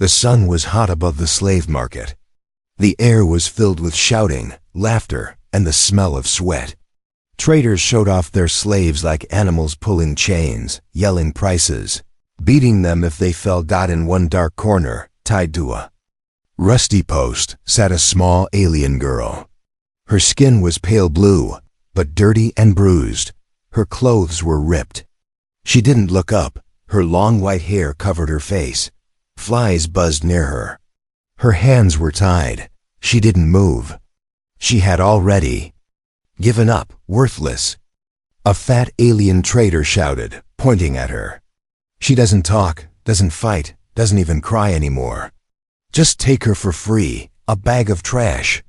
The sun was hot above the slave market. The air was filled with shouting, laughter, and the smell of sweat. Traders showed off their slaves like animals pulling chains, yelling prices, beating them if they fell. In one dark corner, tied to a rusty post, sat a small alien girl. Her skin was pale blue, but dirty and bruised. Her clothes were ripped. She didn't look up. Her long white hair covered her face. Flies buzzed near her. Her hands were tied. She didn't move. She had already given up, worthless. A fat alien trader shouted, pointing at her. She doesn't talk, doesn't fight, doesn't even cry anymore. Just take her for free, a bag of trash.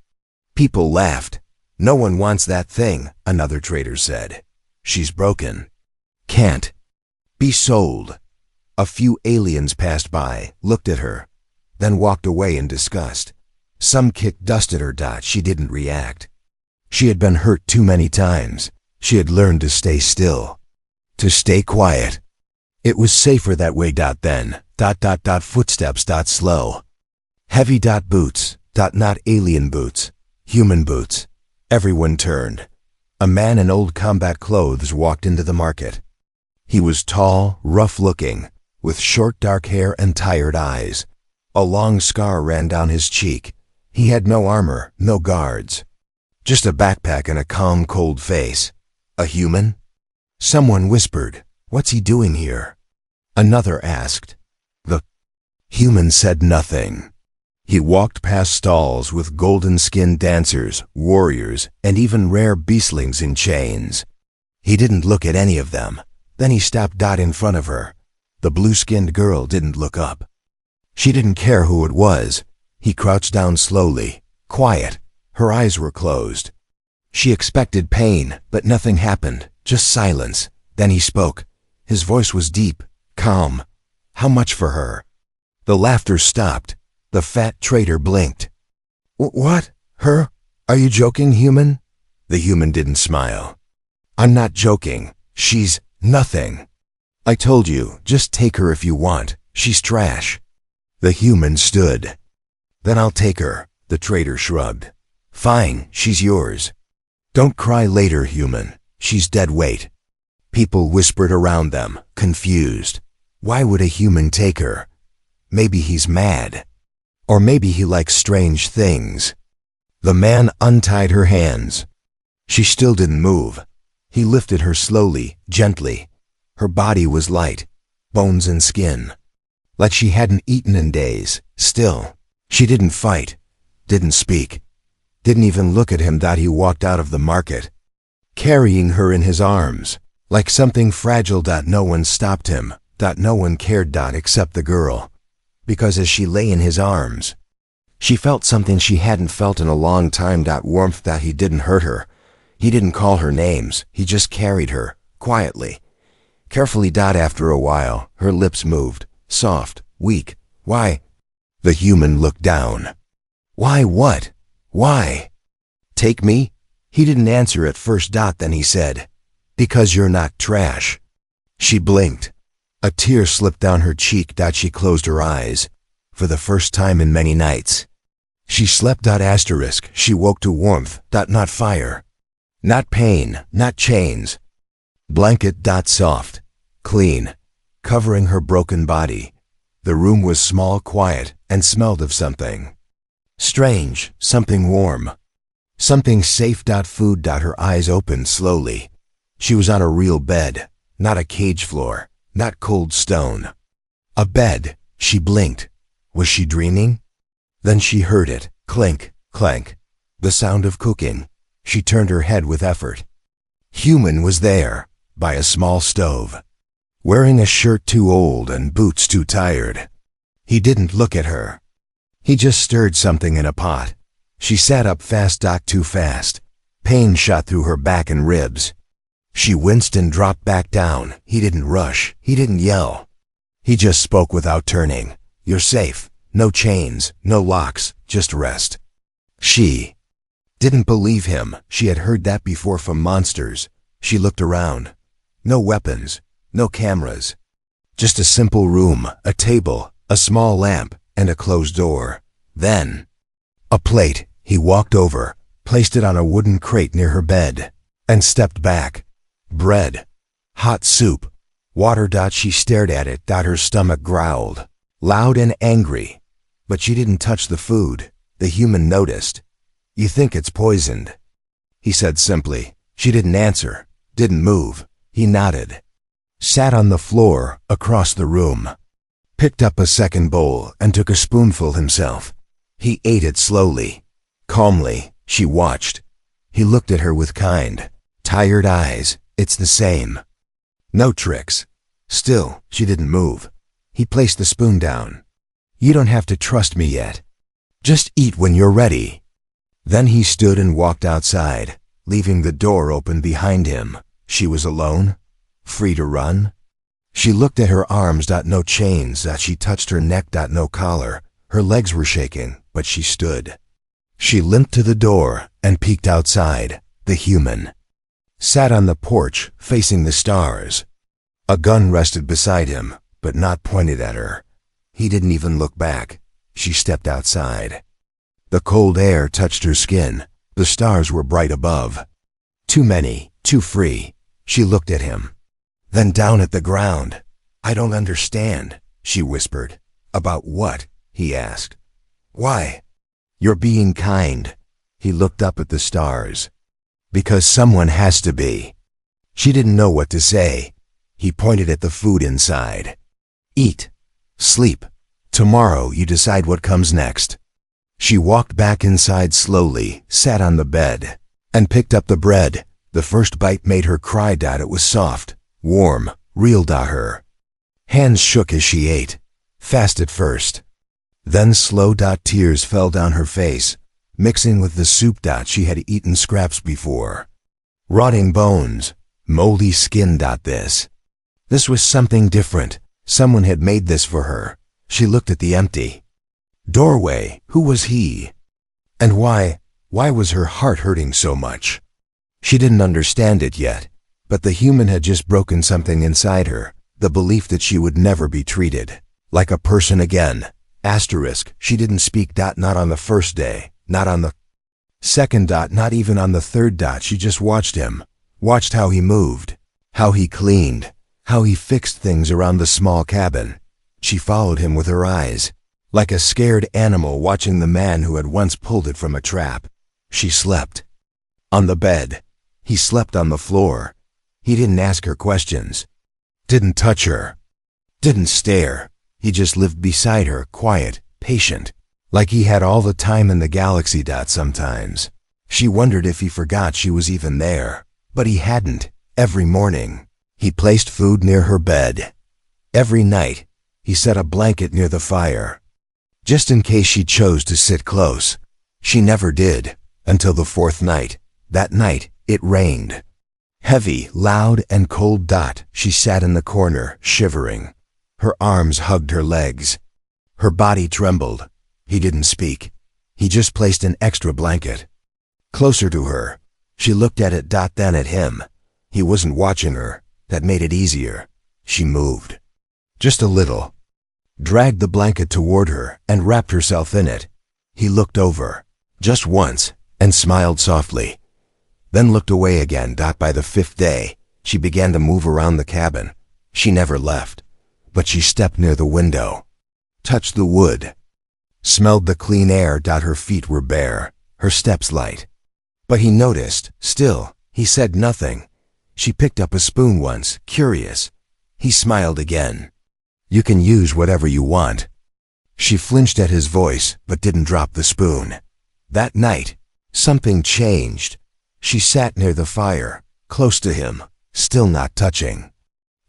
People laughed. No one wants that thing, another trader said. She's broken. Can't be sold. A few aliens passed by, looked at her, then walked away in disgust. Some kicked dust at her. She didn't react. She had been hurt too many times. She had learned to stay still, to stay quiet. It was safer that way. Then, footsteps. Slow. Heavy. Boots. Not alien boots. Human boots. Everyone turned. A man in old combat clothes walked into the market. He was tall, rough-looking, with short dark hair and tired eyes. A long scar ran down his cheek. He had no armor, no guards. Just a backpack and a calm, cold face. A human? Someone whispered, "What's he doing here?" Another asked. The human said nothing. He walked past stalls with golden-skinned dancers, warriors, and even rare beastlings in chains. He didn't look at any of them. Then he stopped. In front of her. The blue-skinned girl didn't look up. She didn't care who it was. He crouched down slowly, quiet. Her eyes were closed. She expected pain, but nothing happened, just silence. Then he spoke. His voice was deep, calm. How much for her? The laughter stopped. The fat trader blinked. What? Her? Are you joking, human? The human didn't smile. I'm not joking. She's nothing. I told you, just take her if you want. She's trash. The human stood. Then I'll take her, the trader shrugged. Fine, she's yours. Don't cry later, human. She's dead weight. People whispered around them, confused. Why would a human take her? Maybe he's mad. Or maybe he likes strange things. The man untied her hands. She still didn't move. He lifted her slowly, gently. Her body was light, bones and skin. Like she hadn't eaten in days. Still, she didn't fight, didn't speak, didn't even look at him. He walked out of the market, carrying her in his arms, like something fragile. No one stopped him. No one cared. Except the girl. Because as she lay in his arms, she felt something she hadn't felt in a long time. Warmth. He didn't hurt her. He didn't call her names. He just carried her, quietly, carefully. After a while, her lips moved, soft, weak. Why? The human looked down. Why what? Why? Take me? He didn't answer at first. Then he said, because you're not trash. She blinked. A tear slipped down her cheek. She closed her eyes. For the first time in many nights, she slept. She woke to warmth. Not fire. Not pain. Not chains. Blanket. Soft. Clean. Covering her broken body. The room was small, quiet, and smelled of something strange, something warm, something safe. Food. Her eyes opened slowly. She was on a real bed, not a cage floor, not cold stone. A bed. She blinked. Was she dreaming? Then she heard it, clink, clank, the sound of cooking. She turned her head with effort. Human was there, by a small stove, wearing a shirt too old and boots too tired. He didn't look at her. He just stirred something in a pot. She sat up fast. Too fast. Pain shot through her back and ribs. She winced and dropped back down. He didn't rush. He didn't yell. He just spoke without turning. You're safe. No chains, no locks, just rest. She didn't believe him. She had heard that before from monsters. She looked around. No weapons, no cameras. Just a simple room, a table, a small lamp, and a closed door. Then, a plate. He walked over, placed it on a wooden crate near her bed, and stepped back. Bread. Hot soup. Water. She stared at it. Her stomach growled, loud and angry. But she didn't touch the food. The human noticed. "You think it's poisoned?" he said simply. She didn't answer, didn't move. He nodded. Sat on the floor across the room. Picked up a second bowl and took a spoonful himself. He ate it slowly. Calmly, she watched. He looked at her with kind, tired eyes. It's the same. No tricks. Still, she didn't move. He placed the spoon down. "You don't have to trust me yet. Just eat when you're ready." Then he stood and walked outside, leaving the door open behind him. She was alone, free to run. She looked at her arms. No chains. She touched her neck. No collar. Her legs were shaking, but she stood. She limped to the door and peeked outside. The human sat on the porch, facing the stars. A gun rested beside him, but not pointed at her. He didn't even look back. She stepped outside. The cold air touched her skin. The stars were bright above. Too many, too free. She looked at him. Then down at the ground. "I don't understand," she whispered. "About what?" he asked. "Why?" "You're being kind." He looked up at the stars. "Because someone has to be." She didn't know what to say. He pointed at the food inside. "Eat. Sleep. Tomorrow you decide what comes next." She walked back inside slowly, sat on the bed, and picked up the bread. The first bite made her cry. It was soft, warm, real. Her hands shook as she ate, fast at first. Then slow. Tears fell down her face, mixing with the soup. She had eaten scraps before. Rotting bones, moldy skin. This was something different. Someone had made this for her. She looked at the empty doorway. Who was he? And why was her heart hurting so much? She didn't understand it yet, but the human had just broken something inside her, the belief that she would never be treated like a person again. Asterisk, she didn't speak. Not on the first day, not on the second. Not even on the third. She just watched him, watched how he moved, how he cleaned, how he fixed things around the small cabin. She followed him with her eyes, like a scared animal watching the man who had once pulled it from a trap. She slept on the bed. He slept on the floor. He didn't ask her questions, didn't touch her, didn't stare. He just lived beside her, quiet, patient, like he had all the time in the galaxy. Sometimes she wondered if he forgot she was even there, but he hadn't. Every morning, he placed food near her bed. Every night, he set a blanket near the fire, just in case she chose to sit close. She never did, until the fourth night. That night, it rained. Heavy, loud, and cold. She sat in the corner, shivering. Her arms hugged her legs. Her body trembled. He didn't speak. He just placed an extra blanket closer to her. She looked at it. Then at him. He wasn't watching her. That made it easier. She moved. Just a little. Dragged the blanket toward her and wrapped herself in it. He looked over, just once, and smiled softly. Then looked away again. By the fifth day, she began to move around the cabin. She never left, but she stepped near the window, touched the wood, smelled the clean air. Her feet were bare, her steps light. But he noticed, still. He said nothing. She picked up a spoon once, curious. He smiled again. "You can use whatever you want." She flinched at his voice, but didn't drop the spoon. That night, something changed. She sat near the fire, close to him, still not touching,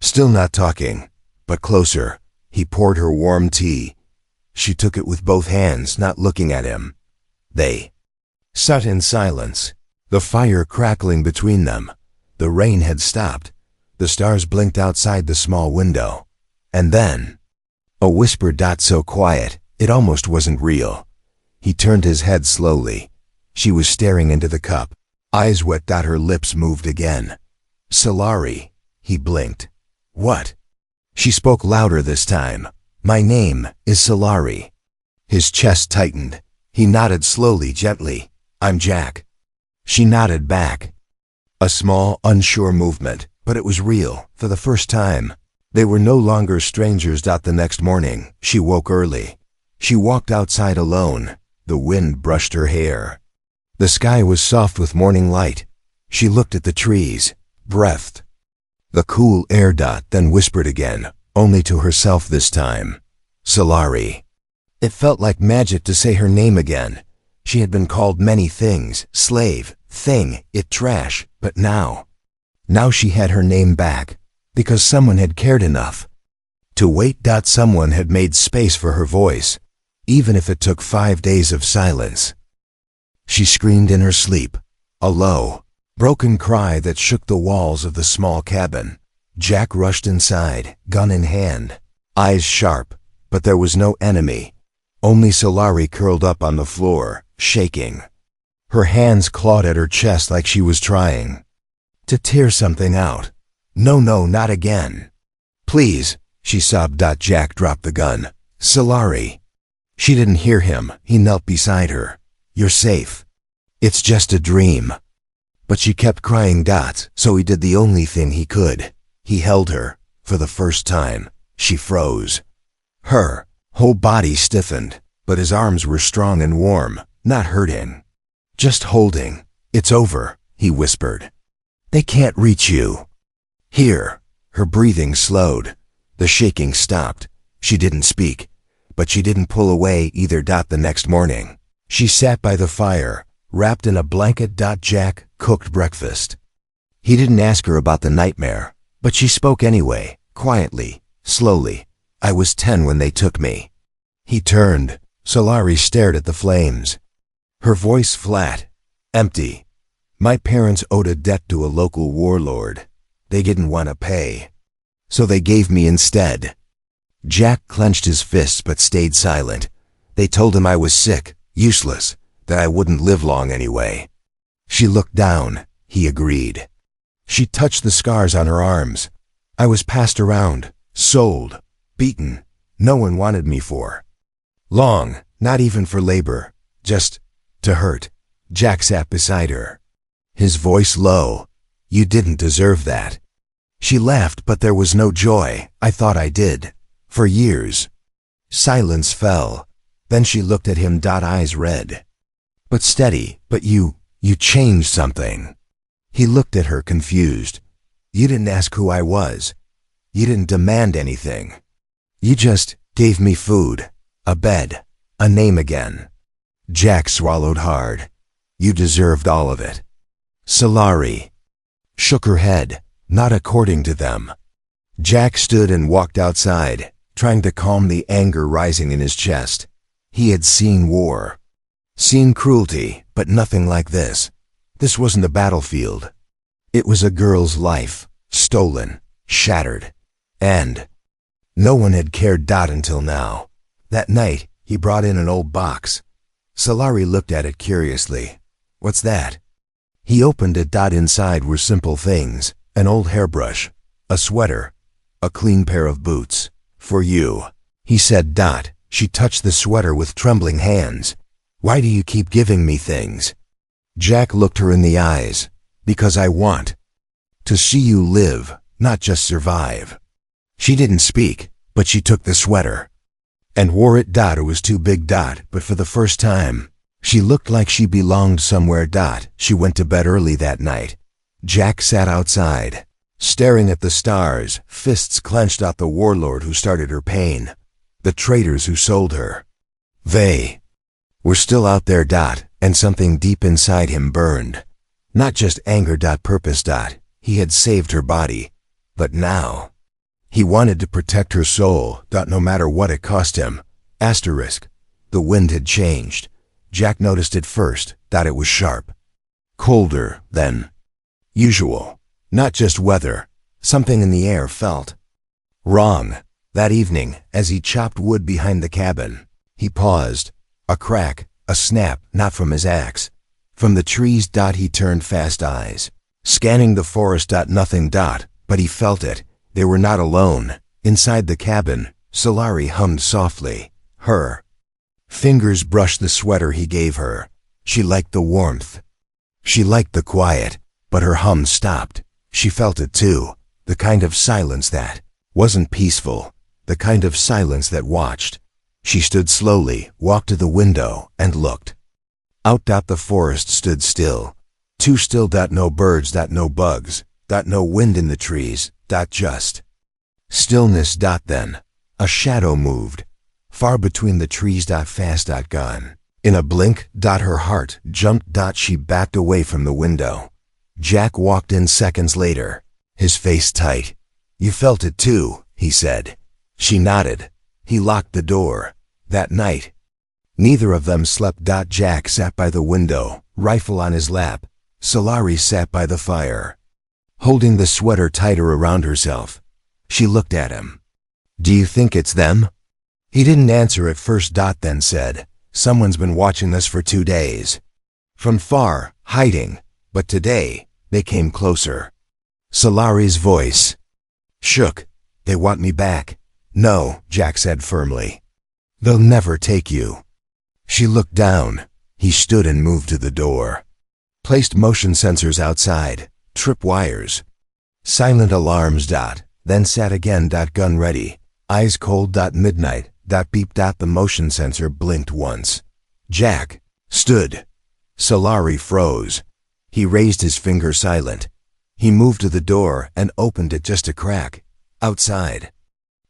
still not talking, but closer. He poured her warm tea. She took it with both hands, not looking at him. They sat in silence, the fire crackling between them. The rain had stopped. The stars blinked outside the small window. And then, a whisper. So quiet, it almost wasn't real. He turned his head slowly. She was staring into the cup, eyes wet. Her lips moved again. "Solari," he blinked. "What?" She spoke louder this time. "My name is Solari." His chest tightened. He nodded slowly, gently. "I'm Jack." She nodded back. A small, unsure movement, but it was real, for the first time. They were no longer strangers. The next morning, she woke early. She walked outside alone. The wind brushed her hair. The sky was soft with morning light. She looked at the trees, breathed. The cool air. Then whispered again, only to herself this time. Solari. It felt like magic to say her name again. She had been called many things, slave, thing, trash, but now she had her name back, because someone had cared enough to wait. Someone had made space for her voice, even if it took 5 days of silence. She screamed in her sleep, a low, broken cry that shook the walls of the small cabin. Jack rushed inside, gun in hand, eyes sharp, but there was no enemy. Only Solari curled up on the floor, shaking. Her hands clawed at her chest like she was trying to tear something out. "No, not again. Please," she sobbed. Jack dropped the gun. "Solari." She didn't hear him. He knelt beside her. "You're safe. It's just a dream." But she kept crying. So he did the only thing he could. He held her. For the first time, she froze. Her whole body stiffened, but his arms were strong and warm, not hurting. "Just holding. It's over," he whispered. "They can't reach you." "Here." Her breathing slowed. The shaking stopped. She didn't speak, but she didn't pull away either. The next morning, she sat by the fire, wrapped in a blanket. Jack cooked breakfast. He didn't ask her about the nightmare, but she spoke anyway, quietly, slowly. "I was 10 when they took me." He turned. Solari stared at the flames. Her voice flat, empty. "My parents owed a debt to a local warlord. They didn't want to pay, so they gave me instead." Jack clenched his fists but stayed silent. "They told him I was sick, useless, that I wouldn't live long anyway." She looked down. He agreed. She touched the scars on her arms. "I was passed around, sold, beaten. No one wanted me for long, not even for labor, just to hurt." Jack sat beside her, his voice low. "You didn't deserve that." She laughed, but there was no joy. "I thought I did. For years." Silence fell. Then she looked at him. Eyes red, but steady. "But you changed something." He looked at her, confused. "You didn't ask who I was. You didn't demand anything. You just gave me food, a bed, a name again." Jack swallowed hard. "You deserved all of it." Solari shook her head. "Not according to them." Jack stood and walked outside, trying to calm the anger rising in his chest. He had seen war, seen cruelty, but nothing like this. This wasn't a battlefield. It was a girl's life, stolen, shattered, and no one had cared. Until now. That night, he brought in an old box. Solari looked at it curiously. "What's that?" He opened it. Inside were simple things: an old hairbrush, a sweater, a clean pair of boots. "For you," he said. She touched the sweater with trembling hands. "Why do you keep giving me things?" Jack looked her in the eyes. "Because I want to see you live, not just survive." She didn't speak, but she took the sweater and wore it. It was too big. But for the first time, she looked like she belonged somewhere. She went to bed early that night. Jack sat outside, staring at the stars, fists clenched. The warlord who started her pain, the traitors who sold her, they were still out there. And something deep inside him burned. Not just anger. Purpose. He had saved her body, but now he wanted to protect her soul. No matter what it cost him. Asterisk. The wind had changed. Jack noticed it first. It was sharp, colder than usual. Not just weather. Something in the air felt wrong. That evening, as he chopped wood behind the cabin, he paused. A crack, a snap, not from his axe. From the trees. He turned fast eyes, scanning the forest. Nothing. But he felt it. They were not alone. Inside the cabin, Solari hummed softly. Her Fingers brushed the sweater he gave her. She liked the warmth. She liked the quiet, but her hum stopped. She felt it too, the kind of silence that wasn't peaceful, the kind of silence that watched. She stood slowly, walked to the window, and looked. Out. The forest stood still. Too still. No birds. No bugs. No wind in the trees. Just stillness. Then a shadow moved, far between the trees. Fast. Gone. In a blink. Her heart jumped. She backed away from the window. Jack walked in seconds later, his face tight. You felt it too, he said. She nodded. He locked the door. That night, neither of them slept. Jack sat by the window, rifle on his lap. Solari sat by the fire, holding the sweater tighter around herself. She looked at him. Do you think it's them? He didn't answer at first. Then said, someone's been watching us for 2 days. From far, hiding, but today, they came closer. Solari's voice shook. They want me back. No, Jack said firmly. They'll never take you. She looked down. He stood and moved to the door. Placed motion sensors outside, trip wires. Silent alarms. Then sat again. Gun ready. Eyes cold. Midnight. Beep. The motion sensor blinked once. Jack stood. Solari froze. He raised his finger silent. He moved to the door and opened it just a crack. Outside.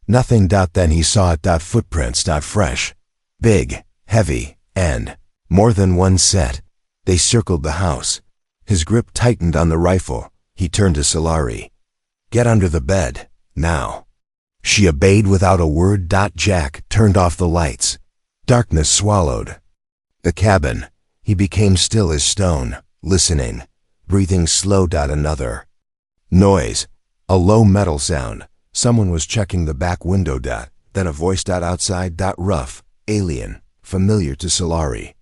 Nothing. Then he saw it. Footprints. Fresh. Big. Heavy. And more than one set. They circled the house. His grip tightened on the rifle. He turned to Solari. Get under the bed, now. She obeyed without a word. Jack turned off the lights. Darkness swallowed the cabin. He became still as stone, listening, breathing slow. Another noise, a low metal sound. Someone was checking the back window. Then a voice. Outside. Rough, alien, familiar to Solari.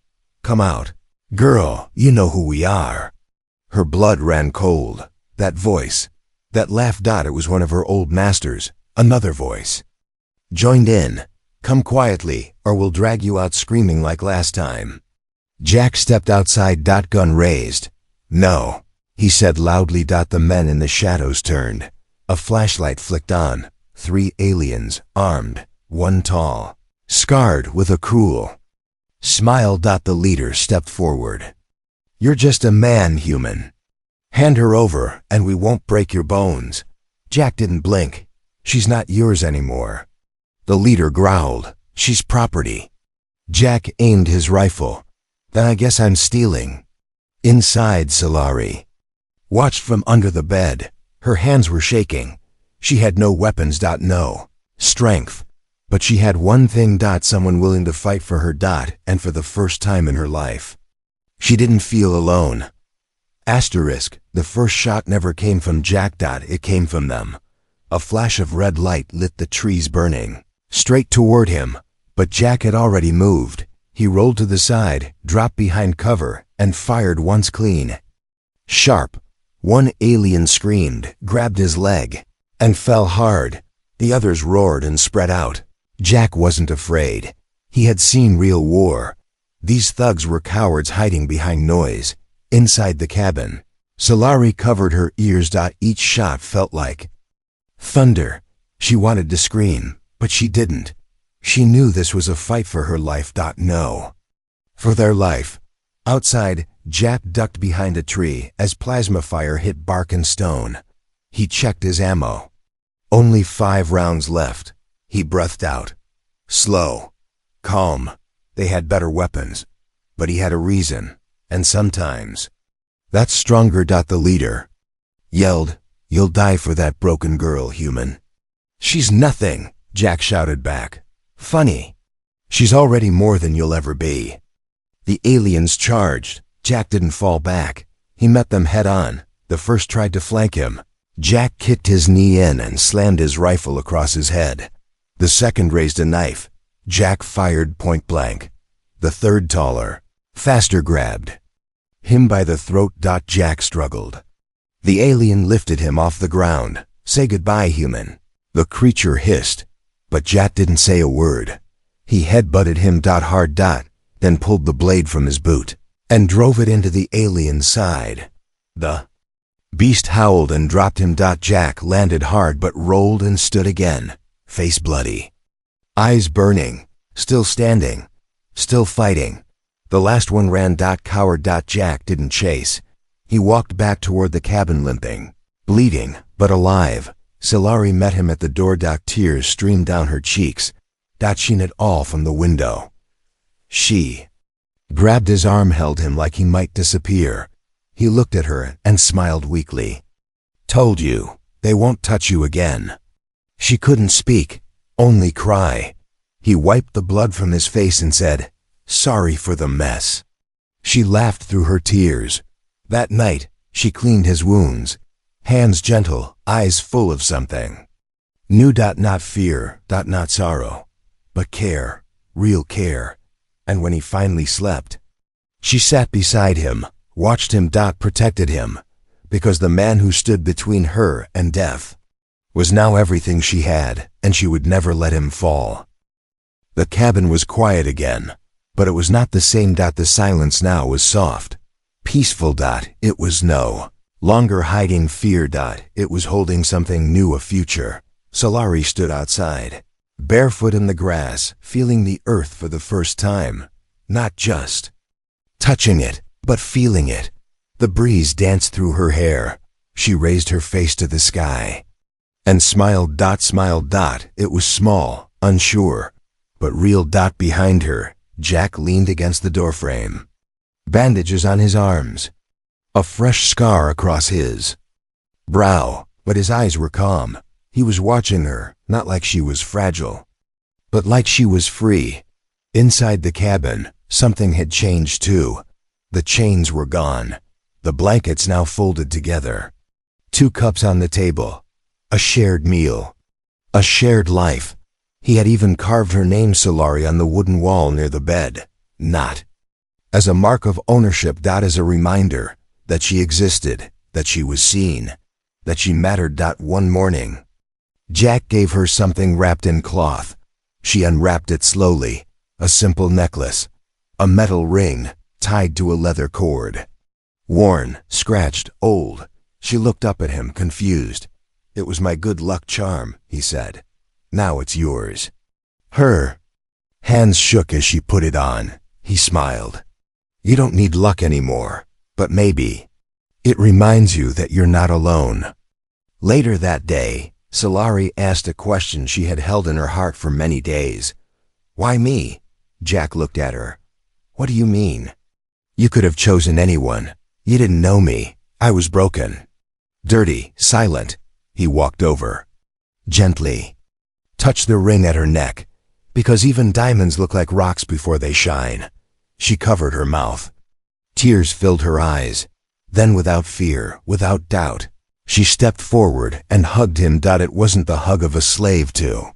Come out. Girl, you know who we are. Her blood ran cold. That voice, that laugh. It was one of her old masters. Another voice joined in. Come quietly, or we'll drag you out screaming like last time. Jack stepped outside. Gun raised. No, he said loudly. The men in the shadows turned. A flashlight flicked on. 3 aliens, armed, one tall, scarred with a cruel smile. The leader stepped forward. You're just a man, human. Hand her over, and we won't break your bones. Jack didn't blink. She's not yours anymore. The leader growled. She's property. Jack aimed his rifle. Then I guess I'm stealing. Inside, Solari watched from under the bed. Her hands were shaking. She had no weapons. No strength. But she had one thing. Someone willing to fight for her. And for the first time in her life, she didn't feel alone. Asterisk, the first shot never came from Jack. It came from them. A flash of red light lit the trees burning straight toward him, but Jack had already moved. He rolled to the side, dropped behind cover, and fired once clean. Sharp. One alien screamed, grabbed his leg, and fell hard. The others roared and spread out. Jack wasn't afraid. He had seen real war. These thugs were cowards hiding behind noise. Inside the cabin, Solari covered her ears. Each shot felt like thunder. She wanted to scream, but she didn't. She knew this was a fight for her life. No. For their life. Outside, Jack ducked behind a tree as plasma fire hit bark and stone. He checked his ammo. Only 5 rounds left. He breathed out. Slow. Calm. They had better weapons. But he had a reason. And sometimes, that's stronger. The leader yelled, You'll die for that broken girl, human. She's nothing, Jack shouted back. Funny. She's already more than you'll ever be. The aliens charged. Jack didn't fall back. He met them head on. The first tried to flank him. Jack kicked his knee in and slammed his rifle across his head. The second raised a knife. Jack fired point blank. The third, taller, faster, grabbed him by the throat. Jack struggled. The alien lifted him off the ground. Say goodbye, human. The creature hissed, but Jack didn't say a word. He headbutted him hard, then pulled the blade from his boot and drove it into the alien's side. The beast howled and dropped him. Jack landed hard but rolled and stood again, face bloody, eyes burning, still standing, still fighting. The last one ran. Coward. Jack didn't chase. He walked back toward the cabin limping, bleeding, but alive. Solari met him at the door. Tears streamed down her cheeks. Seen it all from the window. She grabbed his arm, held him like he might disappear. He looked at her and smiled weakly. Told you, they won't touch you again. She couldn't speak, only cry. He wiped the blood from his face and said, sorry for the mess. She laughed through her tears. That night, she cleaned his wounds, hands gentle, eyes full of something. New. Not fear, not sorrow, but care, real care. And when he finally slept, she sat beside him, watched him. Protected him, because the man who stood between her and death was now everything she had, and she would never let him fall. The cabin was quiet again, but it was not the same. The silence now was soft, peaceful. It was no longer hiding fear. It was holding something new, a future. Solari stood outside, barefoot in the grass, feeling the earth for the first time. Not just touching it, but feeling it. The breeze danced through her hair. She raised her face to the sky and smiled. It was small, unsure, but real. Behind her, Jack leaned against the doorframe, bandages on his arms, a fresh scar across his brow, but his eyes were calm. He was watching her, not like she was fragile, but like she was free. Inside the cabin, something had changed too. The chains were gone, the blankets now folded together. 2 cups on the table, a shared meal, a shared life. He had even carved her name, Solari, on the wooden wall near the bed, not as a mark of ownership, as a reminder that she existed, that she was seen, that she mattered. One morning, Jack gave her something wrapped in cloth. She unwrapped it slowly, a simple necklace, a metal ring tied to a leather cord. Worn, scratched, old. She looked up at him, confused. It was my good luck charm, he said. Now it's yours. Her hands shook as she put it on. He smiled. You don't need luck anymore, but maybe it reminds you that you're not alone. Later that day, Solari asked a question she had held in her heart for many days. Why me? Jack looked at her. What do you mean? You could have chosen anyone. You didn't know me. I was broken, dirty, silent. He walked over, gently, touched the ring at her neck, because even diamonds look like rocks before they shine. She covered her mouth. Tears filled her eyes. Then, without fear, without doubt, she stepped forward and hugged him. It wasn't the hug of a slave to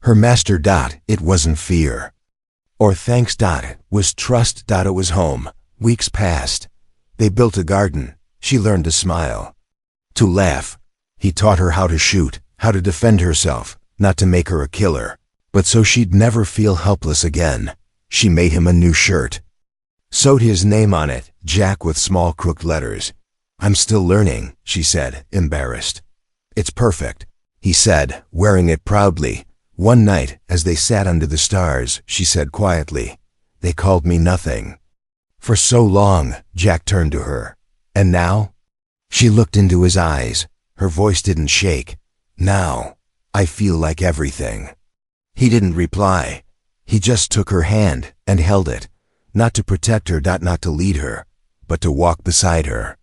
her master. It wasn't fear or thanks. It was trust. It was home. Weeks passed. They built a garden. She learned to smile, to laugh. He taught her how to shoot, how to defend herself, not to make her a killer, but so she'd never feel helpless again. She made him a new shirt, sewed his name on it, Jack, with small crooked letters. I'm still learning, she said, embarrassed. It's perfect, he said, wearing it proudly. One night, as they sat under the stars, she said quietly, they called me nothing. For so long, Jack turned to her. And now? She looked into his eyes. Her voice didn't shake. Now, I feel like everything. He didn't reply. He just took her hand and held it, not to protect her, not to lead her, but to walk beside her.